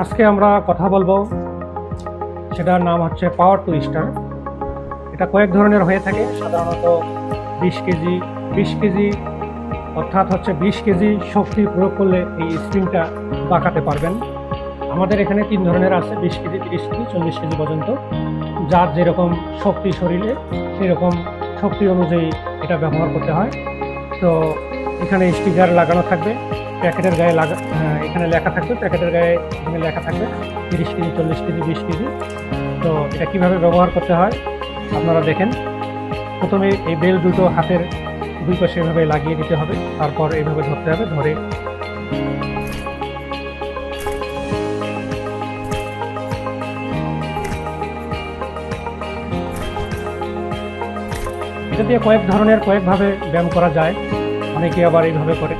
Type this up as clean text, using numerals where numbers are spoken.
আজকে আমরা কথা বলবো, সেটার নাম হচ্ছে পাওয়ার টুইস্টার। এটা কয়েক ধরনের হয়ে থাকে, সাধারণত 20 কেজি অর্থাৎ হচ্ছে 20 কেজি শক্তি প্রয়োগ করলে এই স্প্রিংটা বাঁকাতে পারবেন। আমাদের এখানে 3 ধরনের আছে, 20 কেজি, 30 কেজি, 40 কেজি পর্যন্ত। যার যেরকম শক্তি শরীরে সেরকম শক্তি অনুযায়ী এটা ব্যবহার করতে হয়। তো এখানে স্টিকার লাগানো থাকবে, প্যাকেটের গায়ে এখানে লেখা থাকবে, প্যাকেটের গায়ে এখানে লেখা থাকবে 30 কেজি, 40 কেজি, 20 কেজি। তো এটা কিভাবে ব্যবহার করতে হয় আপনারা দেখেন। প্রথমে এই বেল দুটো হাতের দুই পাশে এভাবে লাগিয়ে দিতে হবে, তারপর এইভাবে ধরতে হবে, ধরে এটা দিয়ে কয়েকভাবে ব্যায়াম করা যায়। অনেকে আবার এইভাবে করে।